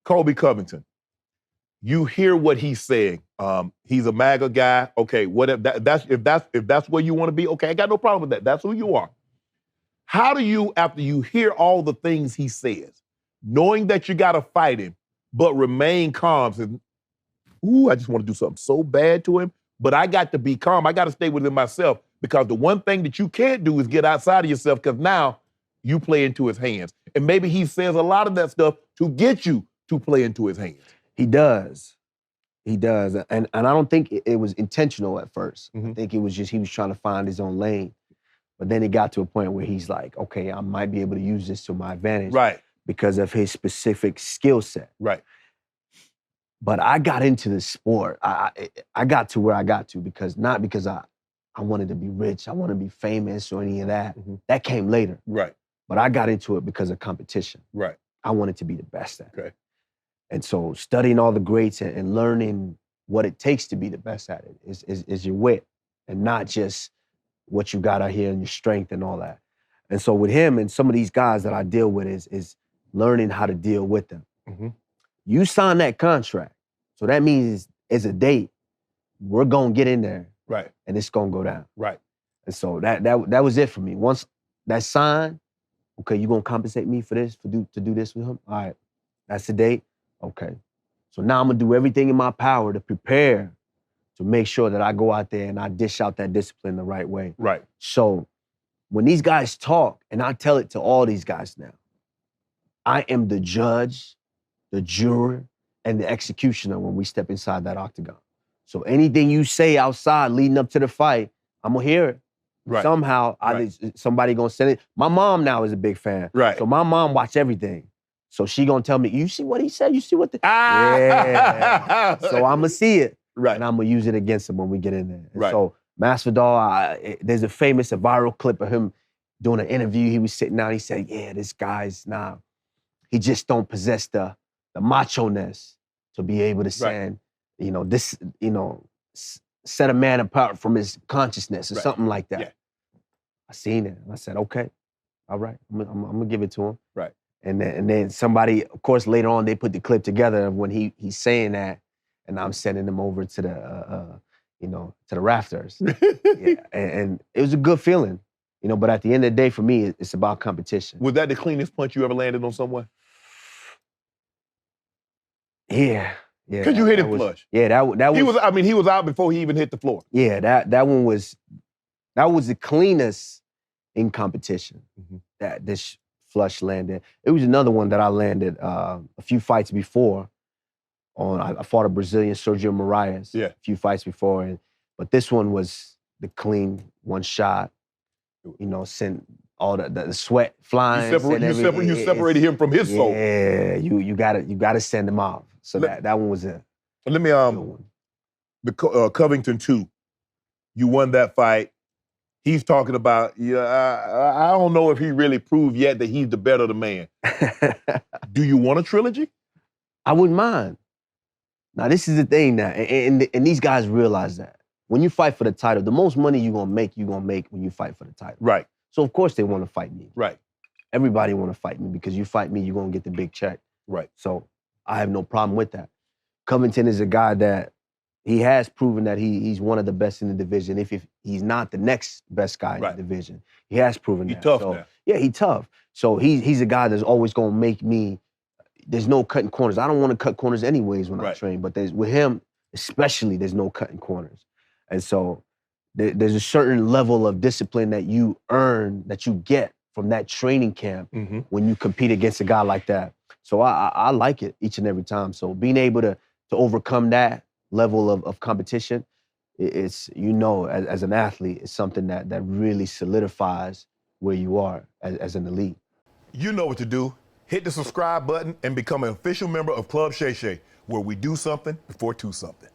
Colby Covington. You hear what he's saying. He's a MAGA guy. Okay, whatever. If that's where you want to be, okay, I got no problem with that. That's who you are. How do you, after you hear all the things he says, knowing that you got to fight him, but remain calm? And, ooh, I just want to do something so bad to him, but I got to be calm. I got to stay within myself, because the one thing that you can't do is get outside of yourself, because now you play into his hands. And maybe he says a lot of that stuff to get you to play into his hands. He does. He does. And I don't think it was intentional at first. I think it was just he was trying to find his own lane. But then it got to a point where he's like, okay, I might be able to use this to my advantage. Right. Because of his specific skill set. Right. But I got into the sport. I got to where I got to not because I wanted to be rich, I want to be famous or any of that. That came later. Right. But I got into it because of competition. Right. I wanted to be the best at it. Okay. And so studying all the greats and learning what it takes to be the best at it is your wit, and not just what you got out here and your strength and all that. And so with him and some of these guys that I deal with is learning how to deal with them. You sign that contract, so that means it's a date. We're gonna get in there, right, and it's gonna go down, right. And so that was it for me. Once that signed, okay, you gonna compensate me for this, to do this with him? All right, that's the date. Okay, so now I'm gonna do everything in my power to prepare to make sure that I go out there and I dish out that discipline the right way. Right. So when these guys talk, and I tell it to all these guys now, I am the judge, the juror, and the executioner when we step inside that octagon. So anything you say outside leading up to the fight, I'm gonna hear it. Right. Somehow, somebody gonna send it. My mom now is a big fan. Right. So my mom watch everything. So she gonna tell me, you see what he said? You see what the... Yeah. So I'm gonna see it. Right. And I'm gonna use it against him when we get in there. And right. So Masvidal, there's a viral clip of him doing an interview. He was sitting down, he said, yeah, this guy's now, he just don't possess the macho-ness to be able to send, set a man apart from his consciousness or something like that. Yeah. I seen it, and I said, okay, all right, I'm gonna give it to him. Right. And then somebody, of course, later on, they put the clip together of when he's saying that, and I'm sending them over to the, to the rafters. Yeah. And it was a good feeling, but at the end of the day, for me, it's about competition. Was that the cleanest punch you ever landed on someone? Yeah. Yeah. Because you hit him flush. Yeah, that was... He was out before he even hit the floor. Yeah, that one was the cleanest in competition that this flush landed. It was another one that I landed a few fights before. I fought a Brazilian, Sergio Moraes, a few fights before, but this one was the clean one shot. Sent all the sweat flying. You separated him from his soul. Yeah, you gotta send him off. So that one was it. Let me the Covington 2. You won that fight. He's talking about, I don't know if he really proved yet that he's the better the man. Do you want a trilogy? I wouldn't mind. Now, this is the thing now, and these guys realize that. When you fight for the title, the most money you're gonna make when you fight for the title. Right. So, of course, they want to fight me. Right. Everybody want to fight me because you fight me, you're gonna get the big check. Right. So, I have no problem with that. Covington is a guy that he has proven that he's one of the best in the division. If he's not the next best guy in the division, he has proven that. He's tough now. Yeah, he's tough. So he's a guy that's always gonna make me. There's no cutting corners. I don't want to cut corners anyways when I train, but with him especially, there's no cutting corners. And so there's a certain level of discipline that you earn, that you get from that training camp when you compete against a guy like that. So I like it each and every time. So being able to overcome that level of competition, it's, as an athlete, it's something that really solidifies where you are as an elite. You know what to do. Hit the subscribe button and become an official member of Club Shay Shay, where we do something before two something.